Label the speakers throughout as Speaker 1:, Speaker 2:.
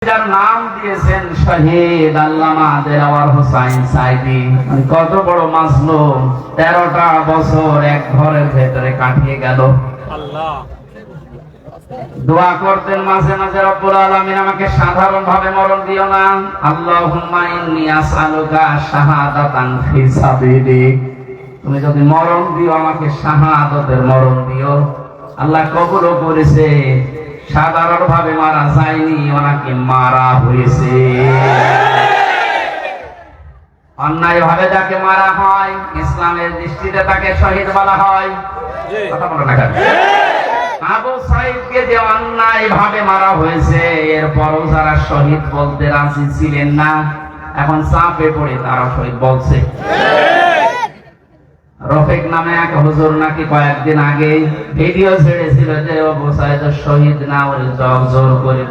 Speaker 1: যার নাম দিয়েছেন শহীদ আল্লামা দেলাওয়ার হোসাইন সাইদি, কত বড় মাজলুম, 13টা বছর এক ঘরের ভেতরে কাটিয়ে গেল। আল্লাহ দোয়া করতেন মাঝে মাঝে, রব্বুল আলামিন আমাকে সাধারণ ভাবে মরণ দিও না, আল্লাহুম্মা ইন্নী আসআলুকা শাহাদাতান ফি সাবিলিক, তুমি যদি মরণ দিও আমাকে শাহাদাতের মরণ দিও। আল্লাহ কবুলও করেছে, সাধারণ ভাবে মারা যায়নি, ওনাকে মারা হয়েছে। অন্যায় ভাবে যাকে মারা হয় ইসলামের দৃষ্টিতে তাকে শহীদ বলা হয়। কথা বলো না কেন? আবু সাইদকে যে অন্যায় ভাবে মারা হয়েছে, এরপরও যারা শহীদ বলতে রাজি ছিলেন না, এখন চাপে পড়ে তারা শহীদ বলছে। রফিক নামে এক হুজুর নাকি কয়েকদিন আগে ভিডিও ছেড়েছিল যে আবু সাইদ শহীদ না, ওরে জোর করে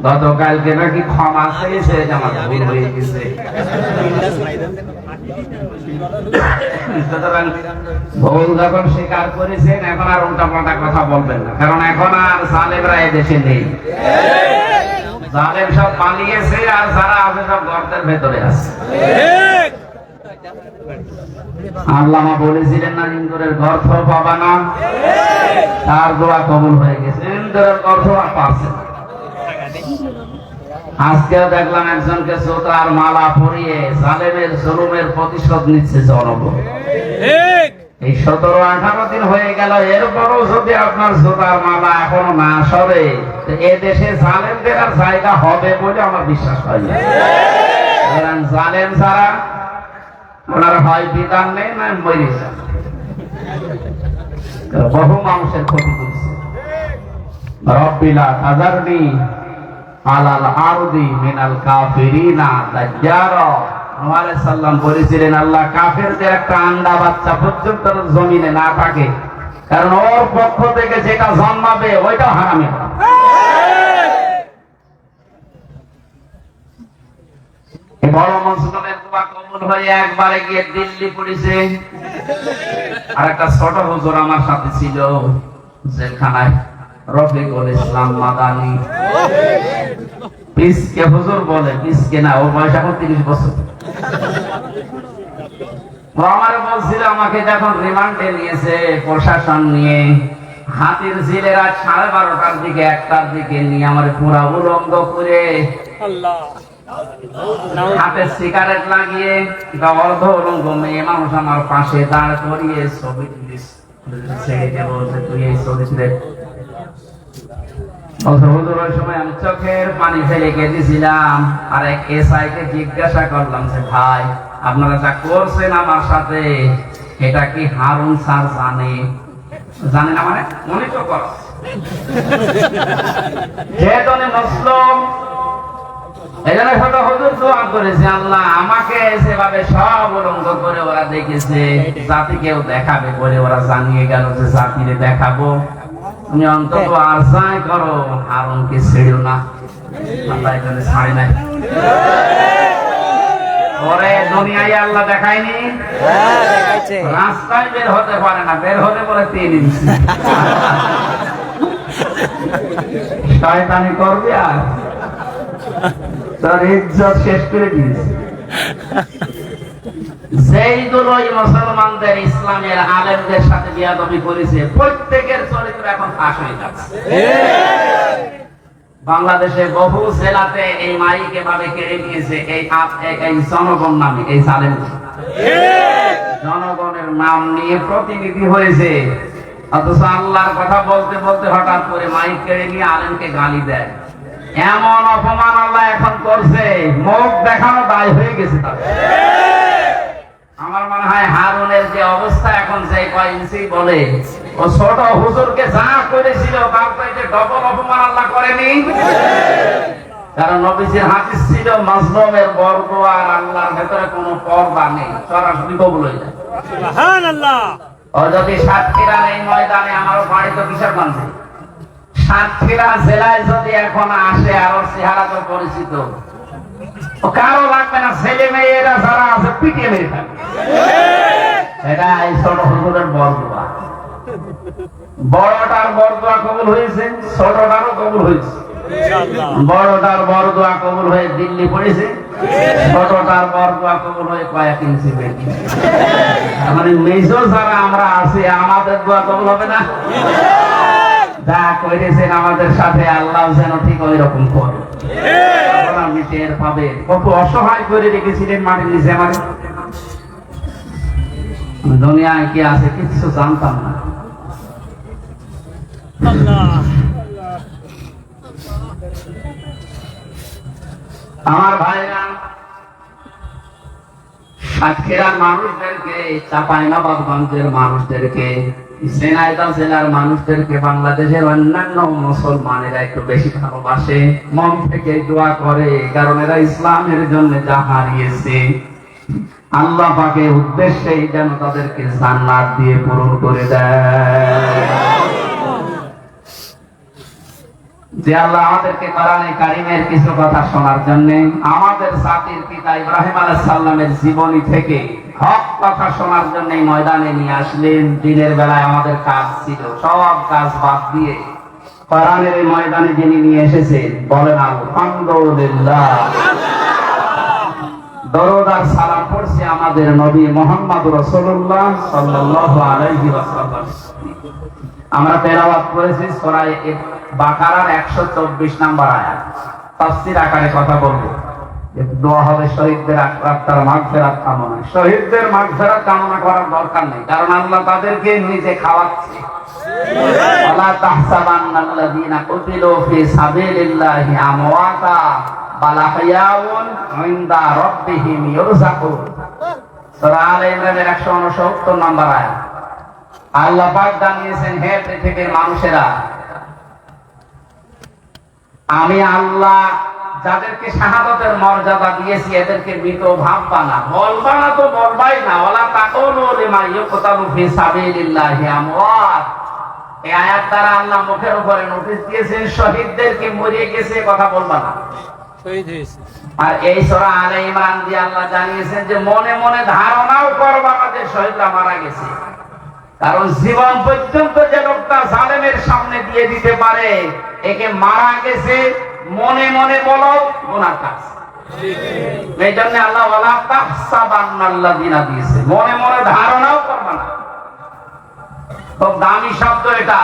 Speaker 1: গতকালকে নাকি ক্ষমা চেয়েছে, আমার ভুল হয়ে গেছে। ভুল যখন স্বীকার করেছেন, এখন আর উল্টা পাল্টা কথা বলবেন না, কারণ এখন আর জালেমরা এদেশে নেই। জালেম সব পালিয়েছে, আর যারা আছে সব গর্তের ভেতরে আছে। আল্লামা বলেছিলেন না, ইন্দুরের গর্ত পাবা না, তার দোয়া কবুল হয়ে গেছে। ইন্দুরের গর্ত আর পাচ্ছে না। আজকেও দেখলাম একজনকে জুতার মালা পরিয়ে জালেমের জুলুমের প্রতিশোধ নিচ্ছে জনগণ। এই 17-18 দিন হয়ে গেল, এরপরও যদি আপনার জুতার মালা এখনো না সরে, এ দেশে জালেমদের আর জায়গা হবে বলে আমার বিশ্বাস হয় না। জালেম ছাড়া ওনারা হয় বিধান নেই, না মরে যান। বহু মানুষের ক্ষতি করছে। রব্বিলা তাজারনি আলাল আরদি মিনাল কাফিরিনা দাজ্জারা। নূহ আলাইহিস সালাম বলেছিলেন, আল্লাহ কাফেরদের একটা আন্ডা বাচ্চা পর্যন্ত জমিনে না থাকে, কারণ ওর পক্ষ থেকে যেটা জন্মাবে ওইটাও হারামি হবে। বড় মুসলমানের দোয়া কবুল হয়ে একবারে গিয়ে দিল্লি পড়েছে। আর একটা ছোট হুজুর আমার সাথে ছিল জেলখানায়, রফিকুল ইসলাম মাদানী। পিসকে হুজুর বলে, পিসকে না, ওর বয়স এখন 30 বছর। ও আমার বলছিল, আমাকে যখন রিমান্ডে নিয়েছে প্রশাসন নিয়ে, হাতির ঝিলে রাত 12:30টার দিকে 1টার দিকে নিয়ে আমার পুরা উলঙ্গ করে হাতে সিগারেট লাগিয়ে অর্ধ উলঙ্গ মেয়ে মানুষ আমার পাশে দাঁড় করিয়ে ছবি তুলিস, তুই এই ছবি তুলে। ওই সময় আমি চোখের পানি ফেলে কেঁদেছিলাম। আর এক এসআই কে জিজ্ঞাসা করলাম যে, ভাই আপনারা যা করছেন আমার সাথে, এটা কি হারুন স্যার জানে? জানে না মানে মনে তো কর, যেহেতু মুসলিম, এখানে ছোট হুজুর দোয়া করেছে, আল্লাহ আমাকে সেভাবে সব উলঙ্গ করে ওরা দেখেছে, জাতিকেও দেখাবে বলে ওরা জানিয়ে গেল যে জাতিরে দেখাবো, তুমি অন্তত আশাই করো হারুনকে ছেড়ো না। আল্লাহ এখানে ছাড়ে নাই। পরে দুনিয়ায় আল্লাহ দেখায়নি, রাস্তায় বের হতে পারে না, বের হতে পরে 3 ইঞ্চি শয়তানি করবে আর তার ইজ্জত শেষ করে দিয়েছে। যেইগুলো মুসলমানদের ইসলামের আলেমদের সাথে বিয়াদবি করেছে, প্রত্যেকের চরিত্র এখন ফাঁস হয়ে যাচ্ছে। বাংলাদেশে বহু জেলাতে এই মাইক এভাবে কেড়ে নিয়েছে এই জনগণ নামে এই জালেম। জনগণের নাম নিয়ে প্রতিনিধি হয়েছে, অথচ আল্লাহর কথা বলতে বলতে হঠাৎ করে মাইক কেড়ে নিয়ে আলেমকে গালি দেয়। এমন অপমান আল্লাহ এখন করছে, মুখ দেখানো দায় হয়ে গেছে তাদের। আমার মনে হয় হারুনের যে অবস্থা এখন, যে কয় ইঞ্চি বলে, ও ছোট হুজুরকে যা করেছিল তার চাইতে ডবল অপমান আল্লাহ করেনি। কারণ নবীজির হাদিস ছিল, মাজলুমের বরদোয়া আর আল্লাহর ভেতরে কোনো পর্দা নেই, সরাসরি কবুল হয়ে যায়। সুবহানাল্লাহ। ও যদি সাতক্ষীরার এই ময়দানে, আমার বাড়ি তো কিশোরগঞ্জে, সাতক্ষীরা জেলায় যদি এখন আসে, আর ওর চেহারা তো পরিচিত, কারো লাগবে না, ছেলে মেয়েরা যারা আছে পিটিয়ে মেরে থাকবে। এটা এই ছোট হুজুরের বরদোয়া। বড়টার বরদোয়া কবুল হয়েছে, ছোটটারও কবুল হয়েছে। বড়টার বড় দোয়া কবুল হয়ে দিল্লি পড়েছে, ছোটটার বড় দোয়া কবুল হয়ে কয়েক ইঞ্চি বেশি। মানে মেজো যারা আমরা আছি আমাদের দোয়া কবুল হবে না? যা করেছেন আমাদের সাথে আল্লাহ যেন ঠিক ওই রকম করে। আপনি টের পাবেন কত অসহায় করে রেখেছিলেন মাটির নিচে। আমাদের দুনিয়ায় কি আছে কিছু জানতাম না। আমার ভাইরা, সাতক্ষীরার মানুষদেরকে, চাঁপাইনবাবগঞ্জের মানুষদেরকে, ঝিনাইদহ জেলার মানুষদেরকে বাংলাদেশের অন্যান্য মুসলমানেরা একটু বেশি ভালোবাসে, মন থেকে দোয়া করে, কারণ এরা ইসলামের জন্য যা হারিয়েছে আল্লাহ পাকের উদ্দেশ্যে যেন তাদেরকে জান্নাত দিয়ে পূরণ করে দেয়। যে আল্লাহ আমাদেরকে কোরআনে কারিমের কিছু কথা শোনার জন্য, আমাদের জাতির পিতা ইব্রাহিম আলাইহিস সালামের জীবনী থেকে হক কথা শোনার জন্য ময়দানে নিয়ে আসলেন। দিনের বেলায় আমাদের কাজ ছিল, সব কাজ বাদ দিয়ে কোরআনের এই ময়দানে যিনি নিয়ে এসেছেন, বলেন আলহামদুলিল্লাহ। দরুদ আর সালাম পড়ছি আমাদের নবী মুহাম্মদ রাসূলুল্লাহ সাল্লাল্লাহু আলাইহি ওয়াসাল্লাম। আমরা তেলাওয়াত করেছি সূরা বাকারার 124 নম্বর আয়াত। তাফসীর আকারে কথা বলবো, দোয়া হবে শহীদদের আত্মার মাগফিরাত কামনা। শহীদদের মাগফিরাত কামনা করার দরকার নেই, কারণ আল্লাহ তাদেরকে নিজে খাওয়াচ্ছে। ওয়ালা তাহসাবান্নাল্লাযীনা কুতিলু ফি সাবিলিল্লাহি আমওয়াতা বাল আহইয়াউন ইনদা রাব্বিহিম ইরযাকুন। সূরা আলে ইমরানের 169 নম্বর আয়াত। আল্লাহ পাক জানিয়েছেন, হে পৃথিবীর মানুষেরা, আমি আল্লাহ যাদেরকে শাহাদাতের মর্যাদা দিয়েছি এদেরকে মৃত ভাববা না, বলবা না তো বলবাই না। ওয়ালা তাকুলু লিমা ইউকতালু ফি সাবিলিল্লাহি আমওয়াত। এই আয়াত দ্বারা আল্লাহ মুখের উপরে নোটিশ দিয়েছেন, শহীদদেরকে মরে গেছে কথা বলবা না, শহীদ হয়েছে। আর এই সূরা আলে ইমরান দিয়ে আল্লাহ জানিয়েছেন যে মনে মনে ধারণাও করবা না যে শহীদরা মারা গেছে, কারণ জীবন পর্যন্ত যে লোকটা জালেমের সামনে দিয়ে দিতে পারে একে মারা গেছে মনে মনে বলো গুনাহ কাজ। এই জন্য আল্লাহ ওয়ালা তাহসাবান্নাল্লাযীনা দিয়েছে, মনে মনে ধারণাও করবা না। খুব দামি শব্দ এটা,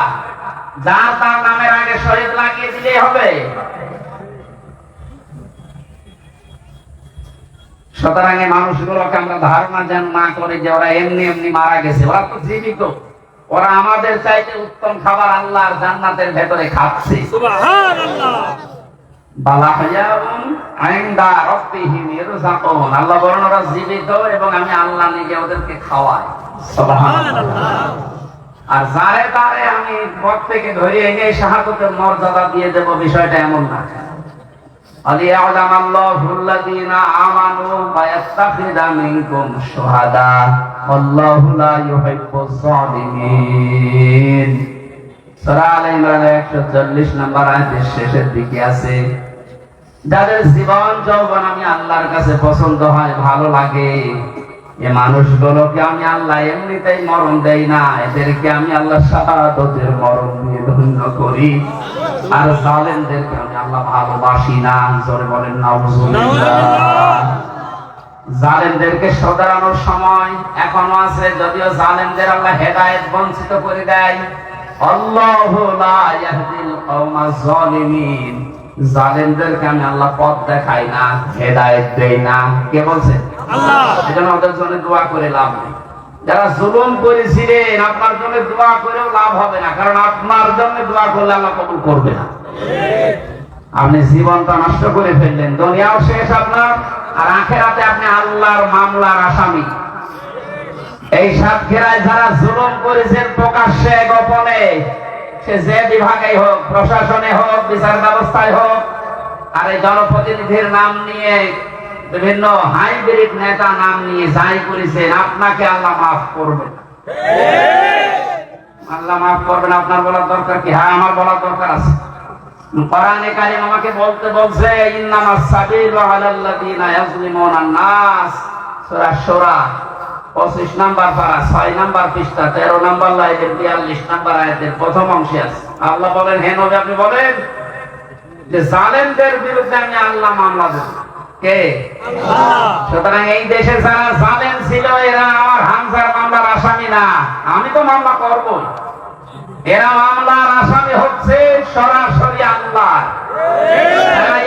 Speaker 1: যার তার নামের আগে শহীদ লাগিয়ে দিলেই হবে। সুতরাং এই মানুষগুলোকে আমরা ধারণা যেন না করে যে ওরা এমনি এমনি মারা গেছে, ওরা তো জীবিত, ওরা আমাদের চাইতে উত্তম খাবার আল্লাহর জান্নাতের ভেতরে খাচ্ছে। সুবহানাল্লাহ। বাল আহইয়াউন ইনদা রাব্বিহিম ইরযাকুন। আল্লাহ বলেন ওরা জীবিত এবং আমি আল্লাহ নিজে ওদেরকে খাওয়াই। সুবহানাল্লাহ। আর যারে তারে আমি পথ থেকে ধরে এনে শাহাদাতের মর্যাদা দিয়ে দেব, বিষয়টা এমন না। আলিয়ালামাল্লাহুল্লাযীনা আমানু ওয়া ইয়াত্তাখিযা মিনকুম শুহাদা আল্লাহু লা ইউহিব্বুজ জালিমিন। সূরা আলে ইমরানের 140 নম্বর আয়াতের শেষের দিকে আছে, যাদের জীবন যৌবন আমি আল্লাহর কাছে পছন্দ হয়, ভালো লাগে, এই মানুষগুলোকে আমি আল্লাহ এমনিতেই মরণ দেই না, এদেরকে আমি আল্লাহ শাহাদাতের মরণ দিয়ে ধন্য করি। আর জালেমদেরকে আমি আল্লাহ ভালোবাসি না। জোরে বলেন নাউযুবিল্লাহ। জালেমদেরকে সদানোর সময় এখনো আছে, যদিও জালেমদের আল্লাহ হেদায়েত বঞ্চিত করে দেয়। আল্লাহু লা ইয়াহদিল কওমাজ জালিমিন। জালেমদেরকে আমি আল্লাহ পথ দেখাই না, হেদায়েত দেই না। কে বলছে? আল্লাহ। এজন্য ওদের জন্য দোয়া করে লাভ নেই। যারা জুলুম করেছিলেন আপনার জন্য দোয়া করেও লাভ হবে না, কারণ আপনার জন্য দোয়া করলে আল্লাহ কবুল করবে না। আপনি জীবনটা নষ্ট করে ফেললেন, দুনিয়াও শেষ আপনার, আর আখিরাতে আপনি আল্লাহর মামলার আসামি। এই সাতক্ষীরায় যারা জুলুম করেছেন প্রকাশ্যে গোপনে, সে যে বিভাগেই হোক, প্রশাসনে হোক, বিচার ব্যবস্থায় হোক, আর এই জনপ্রতিনিধির নাম নিয়ে, বিভিন্ন হাইব্রিড নেতা নাম নিয়ে যাই করেছেন, আপনাকে আল্লাহ মাফ করবে। আল্লাহ মাফ করবেন। আপনার বলার দরকার কি? হ্যাঁ, আমার বলার দরকার আছে। কোরআনে কারীম আমাকে বলতে বলছে, ইন্নামাস সাবিলু আলাল্লাযীনা ইয়াজলিমুনান নাস। সূরা শূরা 25 নম্বর পারা 6 নম্বর পৃষ্ঠা 13 নম্বর লাইনের 42 নম্বর আয়াতের প্রথম অংশে আছে। আল্লাহ বলেন, হে নবী আপনি বলেন, যে জালেমদের বিরুদ্ধে আমি আল্লাহ মামলা দেব। কে? সুতরাং এই দেশে যারা জালেম ছিল এরা আমার হামজার মামলার আসামি না, আমি তো মামলা করবই। এরা মামলার আসামি হচ্ছে সরাসরি আল্লাহ।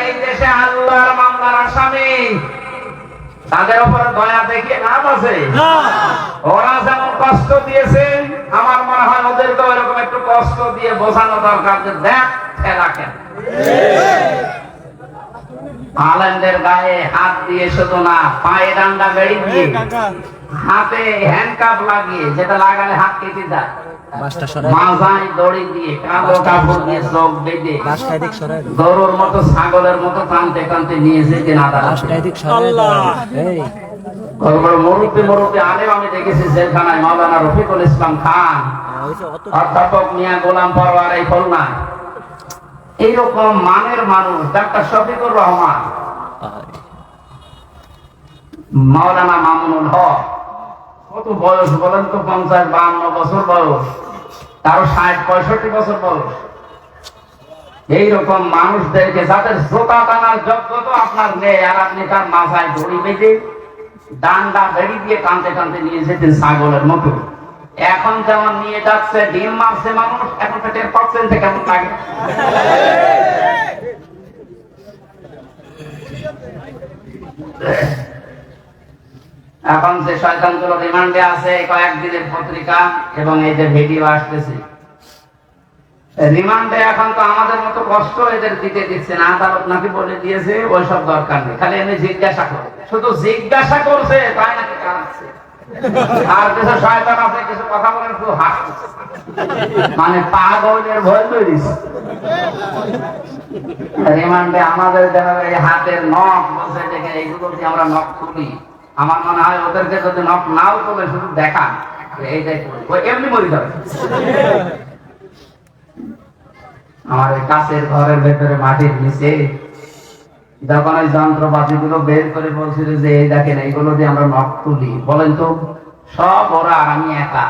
Speaker 1: এই দেশে আল্লাহর মামলার আসামি, তাদের উপরে দয়া দেখিয়ে লাভ আছে? ওরা যেমন কষ্ট দিয়েছে, আমার মনে হয় ওদেরকে ওইরকম একটু কষ্ট দিয়ে বোঝানো দরকার যে দেখ ঠেলা কেন। আলেমদের গায়ে হাত দিয়ে শুধু না, পায়ে ডান্ডা বেড়ি দিয়ে, হাতে হ্যান্ডকাপ লাগিয়ে, যেটা লাগালে হাত কেটে যায়, মাথায় দড়ি দিয়ে, কালো কাপড় দিয়ে চোখ বেঁধে, গরুর মতো ছাগলের মতো টানতে টানতে নিয়ে যেতে না মুরব্বী আলেম আমি দেখেছি জেলখানায়, মাওলানা রফিকুল ইসলাম খান, অধ্যাপক মিয়া গোলাম পরওয়ার, এই খুলনা। এইরকম মানের মানুষ, ডাক্তার শফিকুর রহমান, মাওলানা মামুনুল হক, কত বয়স বলেন তো? 50-52 বছর বয়স, কারো 60-65 বছর বয়স। এইরকম মানুষদেরকে, যাদের জোতা টানার যোগ্যতা আপনার নেই, আর আপনি তার মাথায় দড়ি বেঁধে ডান্ডা বেড়ি দিয়ে টানতে টানতে নিয়ে যেতেন ছাগলের মতো। এখন যেমন নিয়ে যাচ্ছে, ডিম মারছে মানুষ, এখন তো টের পাচ্ছেন যে কেমন লাগে। এখন যে শয়তানগুলো রিমান্ডে আছে, কয়েকদিনের পত্রিকা এবং এই যে ভিডিও আসতেছে, রিমান্ডে এখন তো আমাদের মতো কষ্ট এদের দিতে দিচ্ছে না, আদালত নাকি বলে দিয়েছে ওইসব দরকার নেই, খালি এনে জিজ্ঞাসা করে, শুধু জিজ্ঞাসা করছে তাই নাকি কাঁদছে। আর কিছু শয়তান আছে, কিছু কথা বলেন খুব হাসছে, মানে পাগলের ভয় তৈরি। রিমান্ডে আমাদের দেখা যায় হাতের নখ বলছে, দেখে এইগুলো দিয়ে আমরা নখ তুলি। আমার মনে হয় ওদেরকে যদি নখ নাও তুলে শুধু দেখান, এইটাই এমনি মরি যাবে। আমার কাছের ঘরের ভেতরে মাটির নিচে যখন ওই যন্ত্রপাতি গুলো বের করে বলছিল যে এই দেখেন এইগুলো দিয়ে আমরা নখ তুলি, বলেন তো সব ওরা, আমি একা,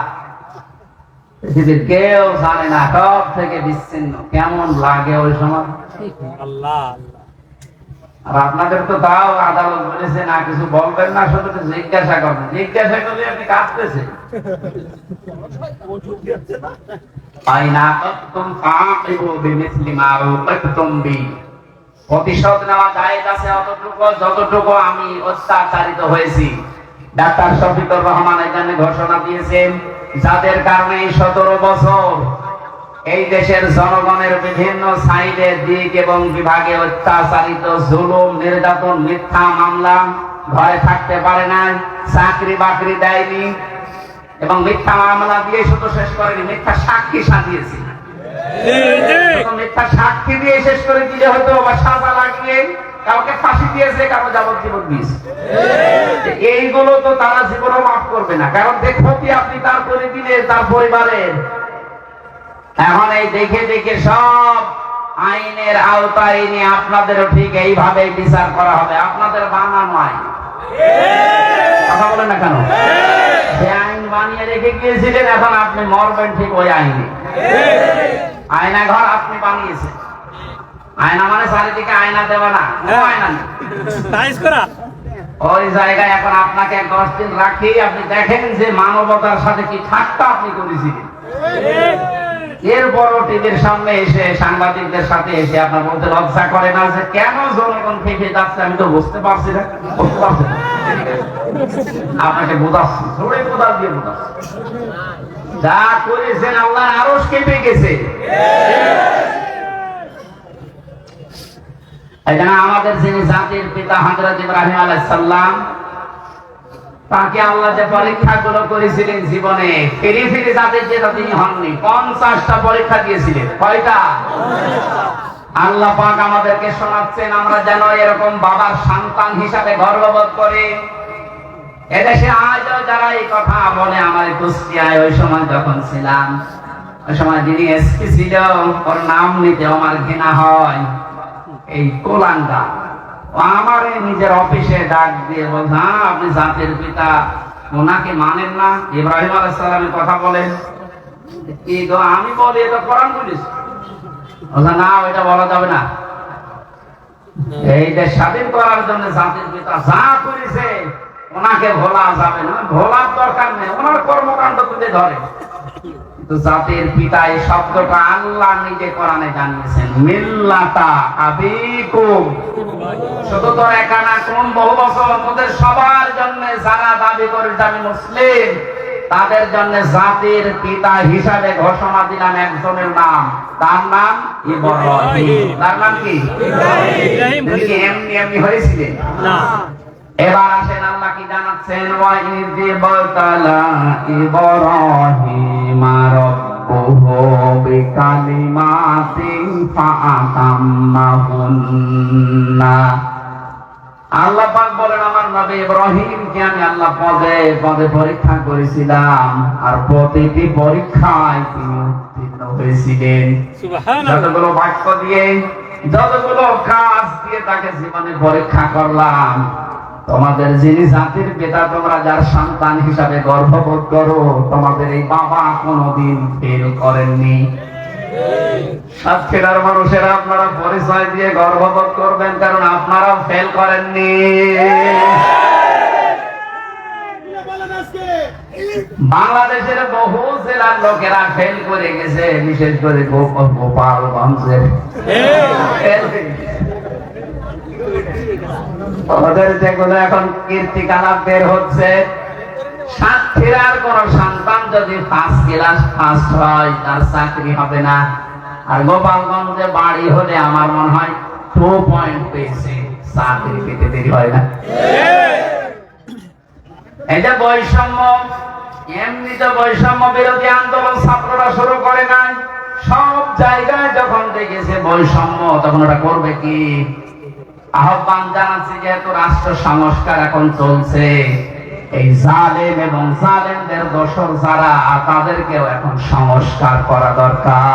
Speaker 1: পৃথিবীর কেউ জানে না, সব থেকে বিচ্ছিন্ন। কেমন লাগে ওই সময়? আর আপনাদের তো তাও আদালত বলেছে না কিছু বলবেন না, শুধু জিজ্ঞাসা করবেন। জিজ্ঞাসা করলে আপনি কাঁদতেছে। প্রতিশোধ নেওয়া জায়েজ আছে অতটুকু যতটুকু আমি অত্যাচারিত হয়েছি। ডাক্তার শফিকুর রহমান এখানে ঘোষণা দিয়েছেন, যাদের কারণে 17 বছর এই দেশের জনগণের বিভিন্ন সাইডে দিক এবং বিভাগে অত্যাচারিত, জুলুম, নির্যাতন, মিথ্যা মামলা, ঘরে থাকতে পারে না, চাকরি বাকরি দেয়নি, এবং মিথ্যা মামলা দিয়ে শুধু শেষ করেনি, মিথ্যা সাক্ষী সাজিয়েছি। মিথ্যা সাক্ষী দিয়ে শেষ করে দিলে হয়তো বা সাজা লাগিয়ে কাউকে ফাঁসি দিয়েছে, কারো যাবজ্জীবন দিয়েছে। এইগুলো তো তারা জীবনও মাফ করবে না, কারণ যে ক্ষতি আপনি তার করে দিলে তার পরিবারের। এখন এই দেখে দেখে সব আইনের আওতায় নিয়ে আপনাদেরও ঠিক এইভাবে বিচার করা হবে, আপনাদের বানানো আইন। কথা বলেন না কেন? যে আইন বানিয়ে রেখে গিয়েছিলেন, এখন আপনি মরবেন ঠিক ওই আইনে। আয়না ঘর আপনি বানিয়েছেন, আয়না মানে চারিদিকে আয়না দেওয়া না, আয়না নেই, ওই জায়গায় এখন আপনাকে 10 দিন রাখি, আপনি দেখেন যে মানবতার সাথে কি ঠাট্টা আপনি করেছিলেন। এরপরও টিভির সামনে এসে সাংবাদিকদের সাথে এসে আপনার বলতে লজ্জা করে না যে কেন জনগণ খেপে যাচ্ছে? আমি তো বুঝতে পারছি না, বুঝতে পারছি না, আপনাকে বোঝাচ্ছি, জোরে কোদাল দিয়ে বোঝাচ্ছি। যা করেছেন আল্লাহ আরশ কেঁপে গেছে। এখানে আমাদের যিনি জাতির পিতা হযরত ইব্রাহিম আলাইহিস সালাম, তাকে আল্লাহ যে পরীক্ষাগুলো করেছিলেন জীবনে, ফিরে ফিরে জাতির যেটা তিনি হননি, 50টা পরীক্ষা দিয়েছিলেন। কয়টা? আল্লাহ পাক আমাদেরকে শোনাচ্ছেন আমরা যেন এরকম বাবার সন্তান হিসাবে গর্ববোধ করি। এদেশে আজও যারা এই কথা বলে, আমার কুষ্টিয়ায় ওই সময় যখন ছিলাম, ওই সময় যিনি এসপি ছিল, ওর নাম নিতে আমার ঘৃণা হয়। এই কোলাঙ্গা আমার নিজের অফিসে ডাক দিয়ে বলছে, হ্যাঁ আপনি জাতির পিতা, ওনাকে মানেন না? ইব্রাহিম আলাইহিস সালামের কথা বলেন। কি গো? আমি বলি এটা কোরআন বলিস? না, ওইটা বলা যাবে না। এই দেশ স্বাধীন করার জন্য জাতির পিতা যা করেছে ওনাকে ভোলা যাবে না, ভোলার দরকার নেই, ওনার কর্মকাণ্ড তুলে ধরে। জাতির পিতা এই শব্দটা আল্লাহ নিজে কোরআনে জানিয়েছেন, মিল্লাতা আবিকুম। শুধু তোর একা না, কোন বহু বছর তোদের সবার জন্য যারা দাবি করে আমি মুসলিম, তাদের জন্য জাতির পিতা হিসাবে ঘোষণা দিলাম একজনের নাম, তার নাম ইব্রাহিম। তার নাম কি? ইব্রাহিম। এমনি এমনি হয়েছিলেন না। এবার আসেন আল্লাহ কি জানাচ্ছেন, ওয়াইদ বাতালা ইব্রাহিম রাব্বুহু বিকালিমাতিন ফাআতাম্মাহুন্না। আল্লাহ পাক বলেন আমার নবী ইব্রাহিমকে আমি আল্লাহ পদে পদে পরীক্ষা করেছিলাম, আর প্রতিটি পরীক্ষায় তিনি উত্তীর্ণ হয়েছিলেন। সুবহানাল্লাহ। যতগুলো বাক্য দিয়ে, যতগুলো কাজ দিয়ে তাকে জীবনে পরীক্ষা করলাম, তোমাদের যিনি জাতির পিতা, তোমরা যার সন্তান হিসাবে গর্ববোধ করো, তোমাদের এই বাবা কোনদিন ফেল করেননি। সাতক্ষীরার মানুষেরা আপনারা পরিচয় দিয়ে গর্ববোধ করবেন, কারণ আপনারাও ফেল করেননি। বাংলাদেশের বহু জেলার লোকেরা ফেল করে গেছে, বিশেষ করে গোপালগঞ্জের। ওদের যেগুলো এখন কীর্তিকলাপ বের হচ্ছে, সাতক্ষীরার কোন সন্তান যদি ফার্স্ট ক্লাস ফার্স্ট হয় তার চাকরি হবে না, আর গোপালগঞ্জে বাড়ি হলে আমার মনে হয় 2 পয়েন্ট পেয়েছে, চাকরি পেতে দেরি হয় না। এই যে বৈষম্য, এমনিতে বৈষম্য বিরোধী আন্দোলন ছাত্ররা শুরু করে নাই, সব জায়গায় যখন দেখেছে বৈষম্য, তখন ওরা করবে কি? আহ্বান জানাচ্ছি, যেহেতু রাষ্ট্র সংস্কার এখন চলছে, এই জালেম এবং জালেমদের দোসর যারা, তাদেরকেও এখন সংস্কার করা দরকার।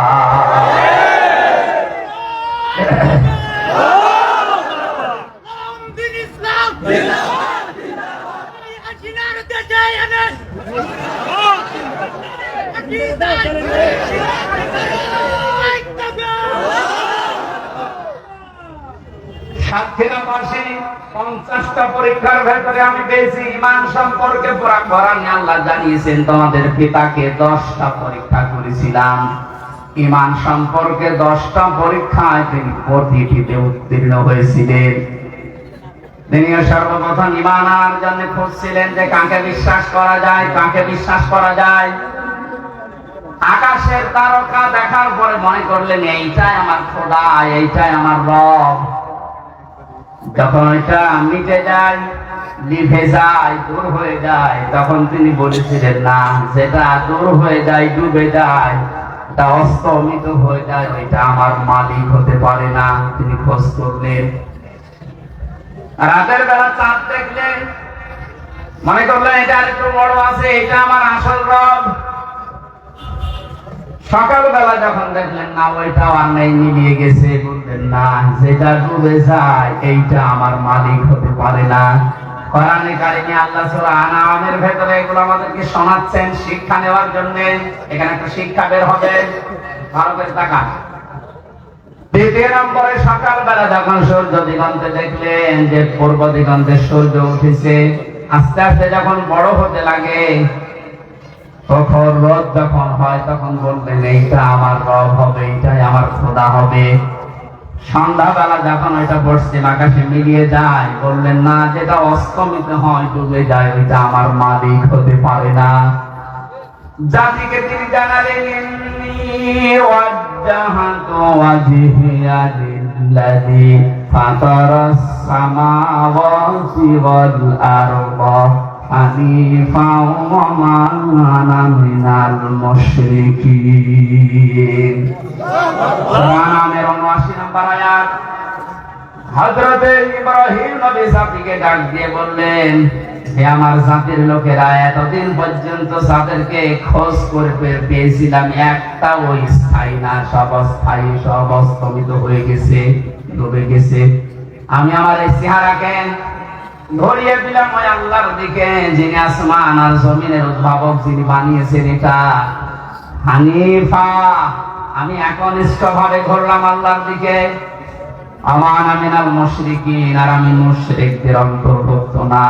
Speaker 1: সাতক্ষীরাবাসী 50টা পরীক্ষার ভেতরে আমি পেয়েছি ঈমান সম্পর্কে পুরা কোরআনে আল্লাহ জানিয়েছেন, তোমাদের পিতাকে 10টা পরীক্ষা করেছিলাম। ঈমান সম্পর্কে 10টা পরীক্ষায় তিনি প্রতিটিতে উত্তীর্ণ হয়েছিলেন। তিনি সর্বপ্রথম ঈমান আনার জন্য খুঁজছিলেন যে কাকে বিশ্বাস করা যায়, কাকে বিশ্বাস করা যায়। আকাশের তারকা দেখার পরে মনে করলেন এইটাই আমার খোদা, এইটাই আমার রব। যখন এটা মিটে যায়, লিভে যায়, দূর হয়ে যায়, তখন তিনি বলেছিলেন না, যেটা দূর হয়ে যায়, ডুবে যায়, এটা অস্তমিত হয়ে যায়, ওইটা আমার মালিক হতে পারে না। তিনি খোঁজ করলেন, রাতের বেলা চাঁদ দেখলেন, মনে করলেন এটা একটু বড় আছে, এটা আমার আসল রব। সকালবেলা যখন দেখলেন না, ওইটাও আর নেই, মিলিয়ে গেছে, বললেন না, যেটা ডুবে যায় এইটা আমার মালিক হতে পারে না। কোরআনে কারিমে আল্লাহ সূরা আনআমের ভেতরে এগুলো আমাদেরকে শোনাচ্ছেন শিক্ষা নেওয়ার জন্য। এখানে একটা শিক্ষা বের হবে, ভালো করে তাকান। দ্বিতীয় নম্বরে, সকালবেলা যখন সূর্য দিগন্তে দেখলেন যে পূর্ব দিগন্তে সূর্য উঠেছে, আস্তে আস্তে যখন বড় হতে লাগে, তখন রোদ যখন হয়, তখন বললেন এইটা আমার রব হবে, এইটাই আমার খোদা হবে। সন্ধ্যাবেলা যখন ওইটা পশ্চিম আকাশে মিলিয়ে যায়, বললেন না, যেটা অস্তমিত হয়, ডুবে যায়, ওইটা আমার মালিক হতে পারে না। জাতিকে তিনি জানালেন, ইন্নী ওয়াজ্জাহাতু ওয়াজহিয়া লিল্লাযী ফাতারাস সামাওয়াতি ওয়াল আরদা হানিফাও ওয়া মা আনা মিনাল মুশরিকিন। কোরআনের 79 নম্বর আয়াত। হযরত ইব্রাহিম নবী জাতিকে ডাক দিয়ে বললেন, হে আমার জাতির লোকেরা, এতদিন পর্যন্ত যাদেরকে খোঁজ করে পেয়েছিলাম, একটাও স্থায়ী না, সব অস্থায়ী, সব অস্তমিত হয়ে গেছে, ডুবে গেছে। আমি আমার এই চেহারাকে ধরিয়ে দিলাম ওই আল্লাহর দিকে, যিনি আসমান আর জমিনের উদ্ভাবক, যিনি বানিয়েছেন এটা হানিফা। আমি একনিষ্ঠ ভাবে ঘুরলাম আল্লাহর দিকে। আমানা মিনাল মুশরিকিন, আর আমি মুশরিকদের অন্তর্ভুক্ত না।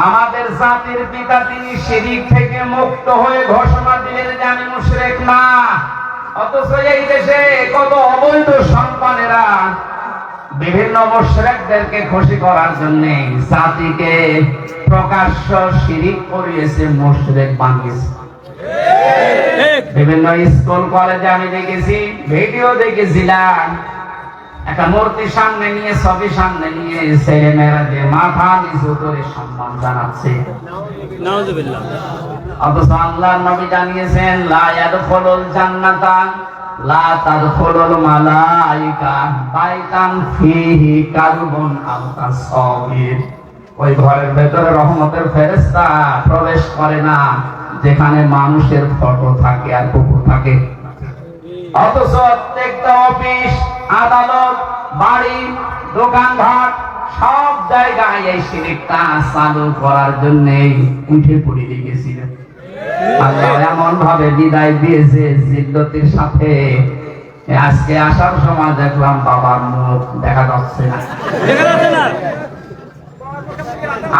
Speaker 1: আমাদের জাতির পিতা তিনি শিরক থেকে মুক্ত হয়ে ঘোষণা দিলেন যে আমি মুশরিক না। অথচ এই দেশে কত অবৈধ সন্তানেরা বিভিন্ন মুশরিকদেরকে খুশি করার জন্য জাতিকে প্রকাশ্য শিরক করিয়েছে, মুশরিক বানিয়েছে। বিভিন্ন স্কুল কলেজে আমি দেখেছি, ভিডিও দেখেছিলাম, একটা মূর্তি সামনে নিয়ে, ছবি সামনে নিয়ে ছেলে মেয়েরা যে মাথা নিচু করে সম্মান জানাচ্ছে। অথচ আল্লাহর নবী জানিয়েছেন লা ইয়াদখুলুল জান্নাতা লা তাদখুলুল মালাইকা বাইতান ফিহি কালবুন আও তাসবির। ওই ঘরের ভেতরে রহমতের ফেরেশতা প্রবেশ করে না যেখানে মানুষের ফটো থাকে আর কুকুর থাকে। অথচ প্রত্যেকটা অফিস, আদালত, বাড়ি, দোকানঘাট সব জায়গায় এই শিরকটা চালু করার জন্য উঠে পড়ে লেগেছিল। আল্লাহ এমন ভাবে বিদায় দিয়েছে জিল্লতির সাথে। আজকে আসার সময় দেখলাম বাবার মুখ দেখা যাচ্ছে না।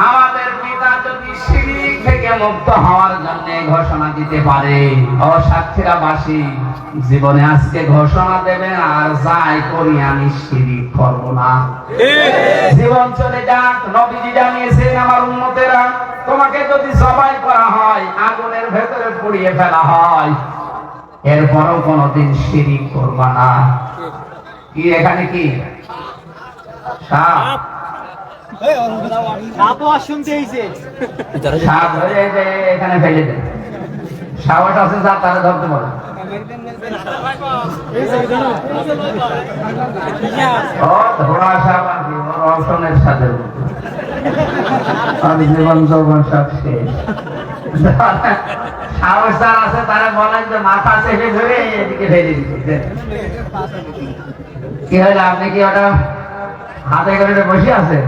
Speaker 1: আমাদের পিতা যদি শিরক থেকে মুক্ত হওয়ার জন্য ঘোষণা দিতে পারে, অসাক্ষীরাবাসী জীবনে আজকে ঘোষণা দেবেন আর যাই করি আমি শিরক করব না। জীবন চলে যাক, নবীজি জানিয়েছেন আমার উম্মতেরা তোমাকে যদি জবাই করা হয়, আগুনের ভেতরে পুড়িয়ে ফেলা হয়, এরপরও কোনদিন শিরক করবা না। কি এখানে কি সাপ? সাপ ধরে এখানে ফেলে দেয়, সাপট আছে যা তারা ধরতে পারে। ধোড়া সাপ আর কি রসনের সাথে জীবন যৌবন সব শেষ। সাহস যার আছে তারা বলেন যে মাথা চেপে ধরে এদিকে ফেলে দিচ্ছে। কি হইলো, আপনি কি ওটা হাতে করে বসে আছে?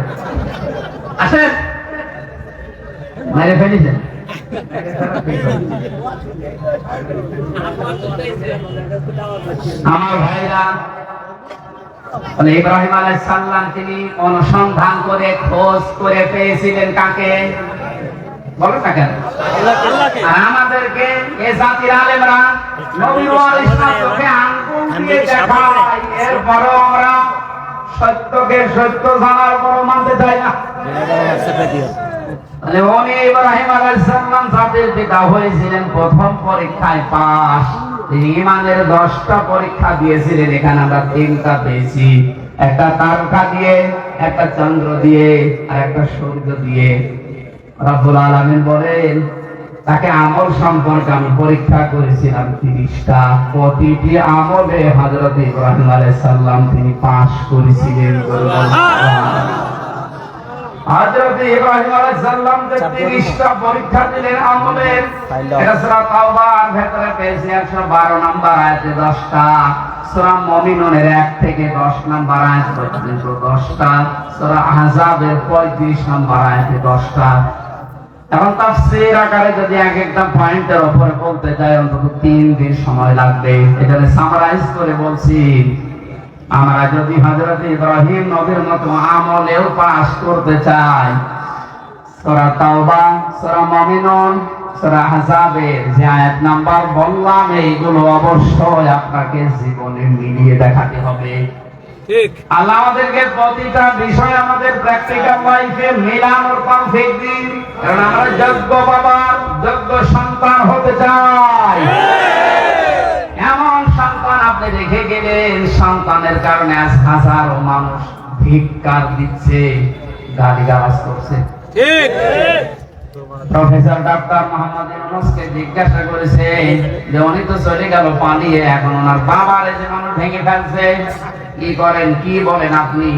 Speaker 1: আসেন, মেরে ফেলেছেন। আমার ভাইরা, ইব্রাহিম আলাইহিস সালাম তিনি অনুসন্ধান করে খোঁজ করে পেয়েছিলেন কাকে? বলো না কেন? আর আমাদেরকে এই জাতির আলেমরা নবীর ওয়ারিসরা চোখে আঙ্গুল দিয়ে দেখায়, এরপরও আমরা সত্যকে সত্য জানার পর মানতে চাই না। উনি ইব্রাহিম আলাইহিস সালাম জাতির পিতা হয়েছিলেন, প্রথম পরীক্ষায় পাস। তিনি ঈমানের 10টা পরীক্ষা দিয়েছিলেন, এখানে আমরা 3টা পেয়েছি। একটা তারকা দিয়ে, একটা চন্দ্র দিয়ে, আর একটা সূর্য দিয়ে। রব্বুল আলামিন বলেন তাকে আমল সম্পর্কে আমি পরীক্ষা করেছিলাম 30টা। প্রতিটি আমলে হযরত ইব্রাহিম আলাইহিস সালাম তিনি পাস করেছিলেন। হযরত ইব্রাহিম আলাইহিস সালাম যে 30টা পরীক্ষা দিলেন আমলের, এটা সূরা তাওবার ভেতরে পেয়েছি 112 নম্বর আয়াতে 10টা, সূরা মুমিনুনের 1 থেকে 10 নম্বর আয়াত পর্যন্ত 10টা, সূরা আহজাবের 35 নম্বর আয়াতে 10টা। এখন তাফসীর আকারে যদি এক একটা পয়েন্টের উপরে বলতে চাই অন্তত 3 দিন সময় লাগবে। এটাকে সামারাইজ করে বলছি, আমরা যদি হযরত ইব্রাহিম নবীর মতো আমলেও পাস করতে চাই, সূরা তাওবা, সূরা মুমিনুন, সূরা আহজাবের যে আয়াত নাম্বার বললাম, এইগুলো অবশ্যই আপনাকে জীবনে মিলিয়ে দেখাতে হবে। ঠিক, আল্লাহ আমাদেরকে প্রতিটা বিষয় আমাদের প্র্যাকটিক্যাল লাইফে মিলানোর তৌফিক দিন, কারণ আমরা যোগ্য বাবার যোগ্য সন্তান হতে চাই। এমন সন্তান আপনি রেখে গেলেন, সন্তানের কারণে আজ হাজারো মানুষ ধিক্কার দিচ্ছে, গালিগালাজ করছে। ঠিক, প্রফেসর ডক্টর মোহাম্মদ ইউনূসকে জিজ্ঞাসা করেছে যে উনি তো চলে গেল পালিয়ে, এখন ওনার বাবার এই যে মানুষ ভেঙে ফেলছে, কি করেন, কি বলেন আপনি?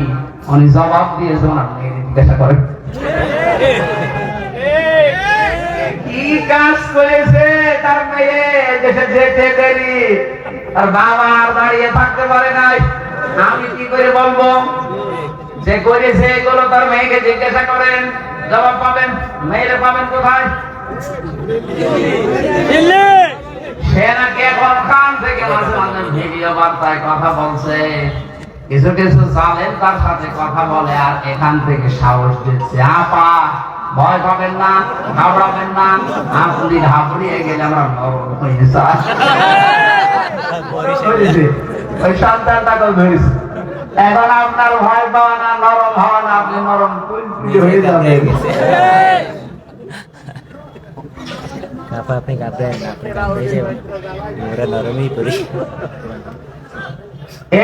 Speaker 1: উনি জবাব দিয়েছে, ওনার মেয়ে জিজ্ঞাসা করেন কি কাজ করেছে তার মেয়ে, দেশে যেতে দেরি, তার বাবা আর দাঁড়িয়ে থাকতে পারে নাই। আমি কি করে বলবো যে করেছে এগুলো? তার মেয়েকে জিজ্ঞাসা করেন, জবাব পাবেন। মেয়েরে পাবেন কোথায়? সে নাকি এখন খান থেকে মাঝে মাঝে ভিডিও বার্তায় কথা বলছে, কিছু কিছু জালেম তার সাথে কথা বলে আর এখান থেকে সাহস দিচ্ছে, আপা ভয় পাবেন না, ঘাবড়াবেন না, আপনি ঘাবড়িয়ে গেলে আমরা নরম হয়ে যাই। ওই সন্তানটাকে ধরেছে, এখন আপনার ভয় পাওয়া না, নরম হওয়া না, আপনি নরম হয়ে যাবেন।
Speaker 2: আপনি কাঁপেন, আপনি কাঁপে যাবেন, আমরা নরমই করি।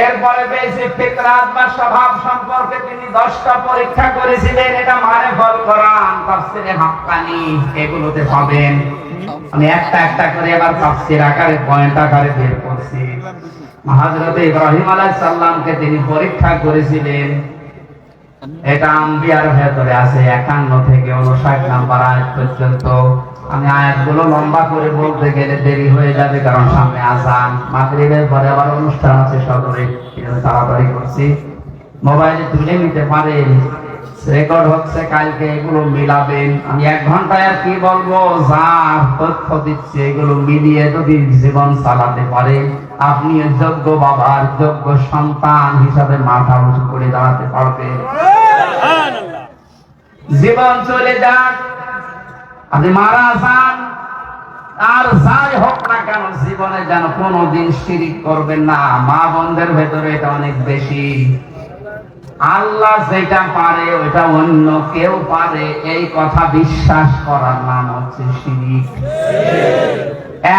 Speaker 1: এরপরে পেয়েছে ফিতরাত বা স্বভাব সম্পর্কে তিনি 10টা পরীক্ষা করেছিলেন। এটা মারেফত কোরআন, তাফসীরে হাক্কানি এগুলোতে পাবেন। আমি একটা একটা করে এবার তাফসীর আকারে পয়েন্ট আকারে বের করছি। হযরত ইব্রাহিম আলাইহিস সালামকে তিনি পরীক্ষা করেছিলেন। এটা আম্বিয়ার ভেতরে আছে 51 থেকে 59 নাম্বার আয়াত পর্যন্ত। আমি আয়াতগুলো লম্বা করে বলতে গেলে দেরি হয়ে যাবে, কারণ সামনে আযান, মাগরিবের পরে আবার অনুষ্ঠান আছে সদরে, তাড়াতাড়ি করছি। মোবাইলে তুলে নিতে পারেন, রেকর্ড হচ্ছে, কালকে এগুলো মিলাবেন। আমি 1 ঘন্টায় আর কি বলবো, যা তথ্য দিচ্ছে এগুলো মিলিয়ে যদি জীবন চালাতে পারে, আপনি যোগ্য বাবার যোগ্য সন্তান হিসাবে মাথা উঁচু করে দাঁড়াতে পারবেন। জীবন চলে যাক, আপনি মারা যান, আর যাই হোক না কেন জীবনে যেন কোনোদিন শিরিক করবেন না। মা বোনদের ভেতরে এটা অনেক বেশি। আল্লাহ যেটা পারে ওইটা অন্য কেউ পারে, এই কথা বিশ্বাস করার নাম হচ্ছে শিরিক।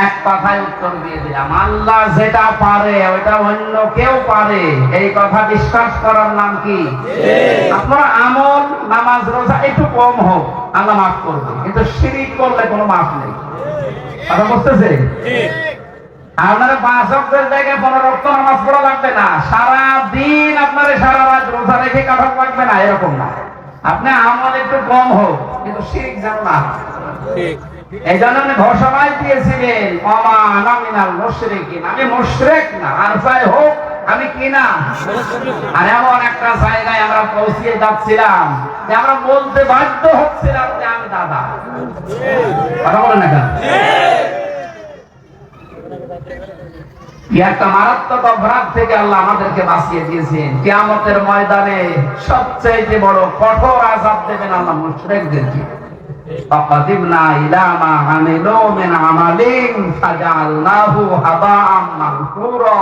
Speaker 1: এক কথায় উত্তর দিয়ে দিলাম, আল্লাহ যেটা পারে ওইটা অন্য কেউ পারে, এই কথা বিশ্বাস করার নাম কি? আপনার আমল, নামাজ, রোজা একটু কম হোক, আল্লাহ মাফ করবে, কিন্তু শিরিক করলে কোনো মাফ নেই। কথা বুঝতেছে? আপনারা 5 ওয়াক্তের জায়গায় 15 ওয়াক্ত নামাজ পড়া লাগবে না, সারা দিন আপনারা সারা রাত রোজা রেখে কাটানো লাগবে না, এরকম না। আপনি আমল একটু কম হোক, কিন্তু শিরক যেন না। ঠিক। এই জন্য উনি ঘোষণাই দিয়েছিলেন, ওমা আনা মিনাল মুশরিকিন, আমি মুশরিক না, আর যাই হোক আমি কি না। আর এমন একটা জায়গায় আমরা পৌঁছে যাচ্ছিলাম যে আমরা বলতে বাধ্য হচ্ছিলাম যে আমি দাদা। কথা বলেন না কেন? একটা মারাত্মক অপরাধ থেকে আল্লাহ আমাদেরকে বাঁচিয়ে দিয়েছেন। কিয়ামতের ময়দানে সবচেয়ে বড় কঠোর আযাব দেবেন আল্লাহ মুশরিকদেরকে। ফাকাদিবনা ইলা মা আমিলু মিন আমালিন ফাজআলনাহু হাবাআম মানসুরা।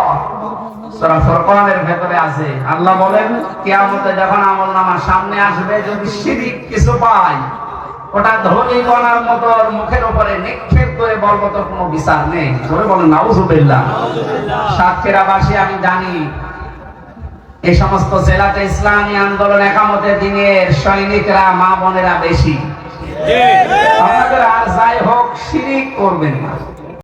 Speaker 1: সূরা ফুরকানের ভেতরে আছে, আল্লাহ বলেন কিয়ামতে যখন আমলনামা সামনে আসবে, যদি শিরক কিছু পায়, ওটা ধনী গণার মতো মুখের উপরে নিক্ষেপ করে বলবো তো কোনো বিচার নেই। ধরে বলেন নাউযুবিল্লাহ। সাতক্ষীরাবাসী আমি জানি এই সমস্ত জেলাতে ইসলামী আন্দোলন একামতে দিনের সৈনিকরা, মা বোনেরা বেশি। আপনাদের আর যাই হোক শিরক করবেন না।